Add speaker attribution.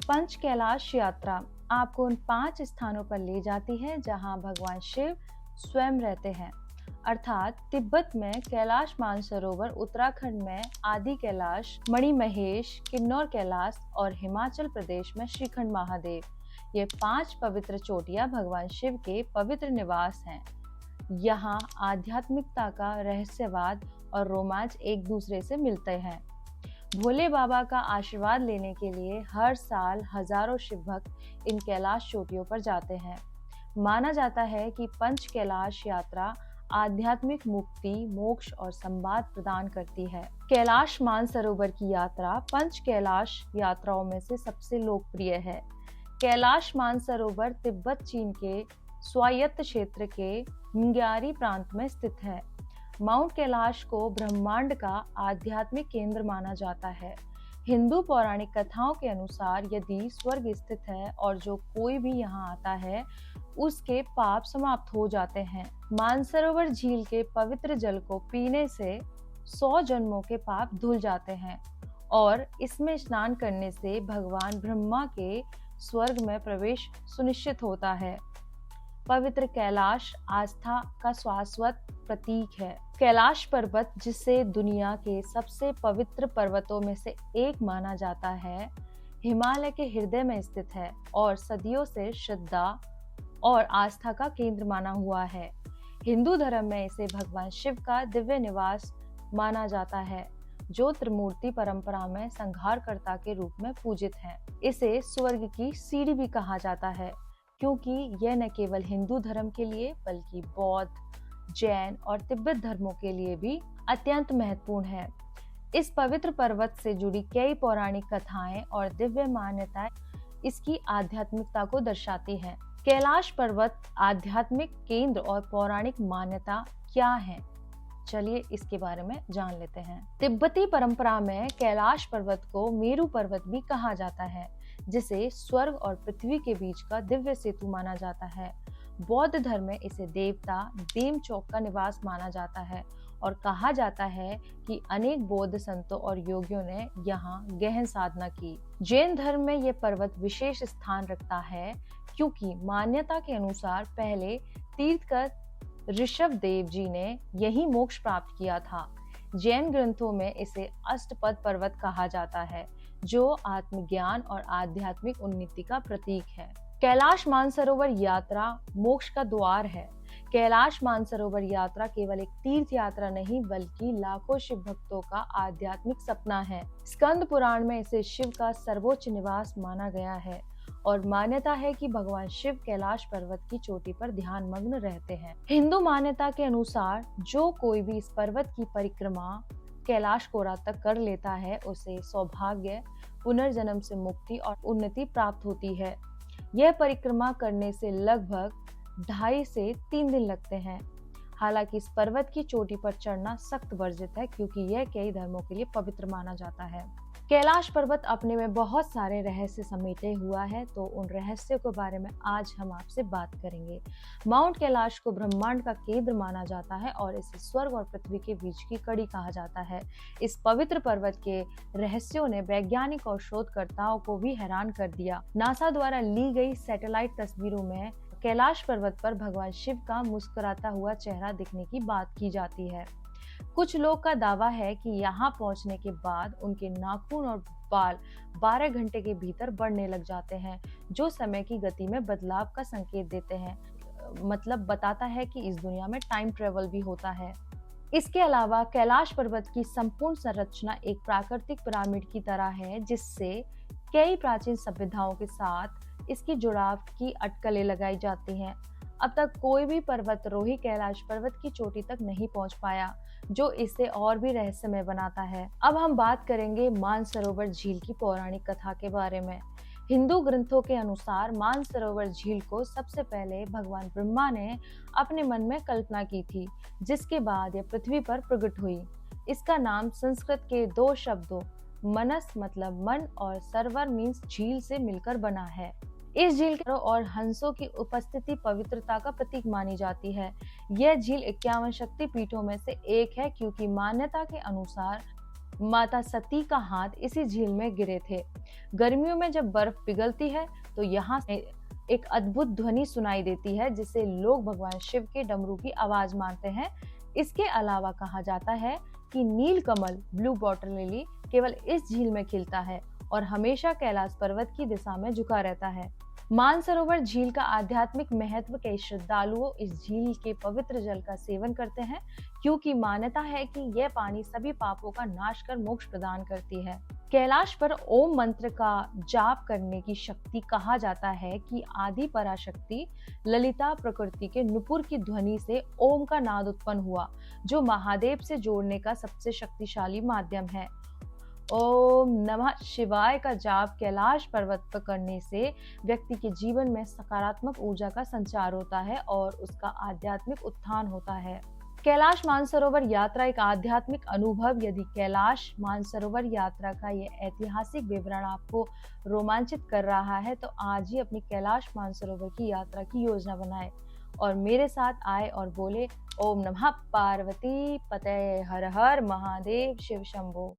Speaker 1: पंच कैलाश यात्रा आपको उन 5 स्थानों पर ले जाती है जहां भगवान शिव स्वयं रहते हैं, अर्थात तिब्बत में कैलाश मानसरोवर, उत्तराखंड में आदि कैलाश, मणिमहेश, किन्नौर कैलाश और हिमाचल प्रदेश में श्रीखंड महादेव। ये 5 पवित्र चोटियां भगवान शिव के पवित्र निवास हैं। यहाँ आध्यात्मिकता का रहस्यवाद और रोमांच एक दूसरे से मिलते हैं। भोले बाबा का आशीर्वाद लेने के लिए हर साल हजारों शिव भक्त इन कैलाश चोटियों पर जाते हैं। माना जाता है कि पंच कैलाश यात्रा आध्यात्मिक मुक्ति, मोक्ष और संवाद प्रदान करती है। कैलाश मानसरोवर की यात्रा पंच कैलाश यात्राओं में से सबसे लोकप्रिय है। कैलाश मानसरोवर तिब्बत चीन के स्वायत्त क्षेत्र के न्यारी प्रांत में स्थित है। माउंट कैलाश को ब्रह्मांड का आध्यात्मिक केंद्र माना जाता है। हिंदू पौराणिक कथाओं के अनुसार यदि स्वर्ग स्थित है और जो कोई भी यहाँ आता है उसके पाप समाप्त हो जाते हैं। मानसरोवर झील के पवित्र जल को पीने से 100 जन्मों के पाप धुल जाते हैं और इसमें स्नान करने से भगवान ब्रह्मा के स्वर्ग में प्रवेश सुनिश्चित होता है। पवित्र कैलाश आस्था का शाश्वत प्रतीक है। कैलाश पर्वत, जिसे दुनिया के सबसे पवित्र पर्वतों में से एक माना जाता है, हिमालय के हृदय में स्थित है और सदियों से श्रद्धा और आस्था का केंद्र माना हुआ है। हिंदू धर्म में इसे भगवान शिव का दिव्य निवास माना जाता है, जो त्रिमूर्ति परंपरा में संहारकर्ता के रूप में पूजित है। इसे स्वर्ग की सीढ़ी भी कहा जाता है, क्योंकि यह न केवल हिंदू धर्म के लिए बल्कि बौद्ध, जैन और तिब्बत धर्मों के लिए भी अत्यंत महत्वपूर्ण है। इस पवित्र पर्वत से जुड़ी कई पौराणिक कथाएं और दिव्य मान्यताएं इसकी आध्यात्मिकता को दर्शाती हैं। कैलाश पर्वत आध्यात्मिक केंद्र और पौराणिक मान्यता क्या है? चलिए इसके बारे में जान लेते हैं। तिब्बती परंपरा में कैलाश पर्वत को मेरु पर्वत भी कहा जाता है, जिसे स्वर्ग और पृथ्वी के बीच का दिव्य सेतु माना जाता है। बौद्ध धर्म में इसे देवता देमचौक का निवास माना जाता है और कहा जाता है कि अनेक बौद्ध संतों और योगियों ने यहाँ गहन साधना की। जैन धर्म में यह पर्वत विशेष स्थान रखता है, क्योंकि मान्यता के अनुसार पहले तीर्थकर ऋषभ देव जी ने यही मोक्ष प्राप्त किया था। जैन ग्रंथों में इसे अष्टपद पर्वत कहा जाता है, जो आत्मज्ञान और आध्यात्मिक उन्नति का प्रतीक है। कैलाश मानसरोवर यात्रा मोक्ष का द्वार है। कैलाश मानसरोवर यात्रा केवल एक तीर्थ यात्रा नहीं, बल्कि लाखों शिव भक्तों का आध्यात्मिक सपना है। स्कंद पुराण में इसे शिव का सर्वोच्च निवास माना गया है और मान्यता है कि भगवान शिव कैलाश पर्वत की चोटी पर ध्यान मग्न रहते हैं। हिंदू मान्यता के अनुसार जो कोई भी इस पर्वत की परिक्रमा कैलाश कोरा तक कर लेता है, उसे सौभाग्य, पुनर्जन्म से मुक्ति और उन्नति प्राप्त होती है। यह परिक्रमा करने से लगभग 2.5 से 3 दिन लगते हैं। हालांकि इस पर्वत की चोटी पर चढ़ना सख्त वर्जित है, क्योंकि यह कई धर्मों के लिए पवित्र माना जाता है। कैलाश पर्वत अपने में बहुत सारे रहस्य समेटे हुआ है, तो उन रहस्यों के बारे में आज हम आपसे बात करेंगे। माउंट कैलाश को ब्रह्मांड का केंद्र माना जाता है और इसे स्वर्ग और पृथ्वी के बीच की कड़ी कहा जाता है। इस पवित्र पर्वत के रहस्यों ने वैज्ञानिक और शोधकर्ताओं को भी हैरान कर दिया। नासा द्वारा ली गई सैटेलाइट तस्वीरों में कैलाश पर्वत पर भगवान शिव का मुस्कुराता हुआ चेहरा दिखने की बात की जाती है। कुछ लोग का दावा है कि यहाँ पहुँचने के बाद उनके नाखून और बाल 12 घंटे के भीतर बढ़ने लग जाते हैं, जो समय की गति में बदलाव का संकेत देते हैं। मतलब बताता है कि इस दुनिया में टाइम ट्रेवल भी होता है। इसके अलावा कैलाश पर्वत की संपूर्ण संरचना एक प्राकृतिक पिरामिड की तरह है, जिससे कई प्राचीन सभ्यताओं के साथ इसकी जुड़ाव की अटकलें लगाई जाती हैं। अब तक कोई भी पर्वतारोही कैलाश पर्वत की चोटी तक नहीं पहुंच पाया, जो इसे और भी रहस्यमय बनाता है। अब हम बात करेंगे मानसरोवर झील की पौराणिक कथा के बारे में। हिंदू ग्रंथों के अनुसार मानसरोवर झील को सबसे पहले भगवान ब्रह्मा ने अपने मन में कल्पना की थी, जिसके बाद यह पृथ्वी पर प्रकट हुई। इसका नाम संस्कृत के 2 शब्दों मनस मतलब मन और सरोवर मीन्स झील से मिलकर बना है। इस झील और हंसों की उपस्थिति पवित्रता का प्रतीक मानी जाती है। यह झील 51 शक्ति पीठों में से एक है, क्योंकि मान्यता के अनुसार माता सती का हाथ इसी झील में गिरे थे। गर्मियों में जब बर्फ पिघलती है तो यहाँ से एक अद्भुत ध्वनि सुनाई देती है जिसे लोग भगवान शिव के डमरू की आवाज मानते हैं। इसके अलावा कहा जाता है कि Neel Kamal blue water lily केवल इस झील में खिलता है और हमेशा कैलाश पर्वत की दिशा में झुका रहता है। मानसरोवर झील का आध्यात्मिक महत्व के श्रद्धालुओं इस झील के पवित्र जल का सेवन करते हैं क्योंकि मान्यता है कि यह पानी सभी पापों का नाश कर मोक्ष प्रदान करती है। कैलाश पर ओम मंत्र का जाप करने की शक्ति कहा जाता है कि आदि पराशक्ति ललिता प्रकृति के नुपुर की ध्वनि से ओम का नाद उत्पन्न हुआ, जो महादेव से जोड़ने का सबसे शक्तिशाली माध्यम है। ओम नमः शिवाय का जाप कैलाश पर्वत पर करने से व्यक्ति के जीवन में सकारात्मक ऊर्जा का संचार होता है और उसका आध्यात्मिक उत्थान होता है। कैलाश मानसरोवर यात्रा एक आध्यात्मिक अनुभव। यदि कैलाश मानसरोवर यात्रा का ये ऐतिहासिक विवरण आपको रोमांचित कर रहा है तो आज ही अपनी कैलाश मानसरोवर की यात्रा की योजना बनाएं और मेरे साथ आए और बोले ओम नमः पार्वती पतये हर हर महादेव शिव शंभो।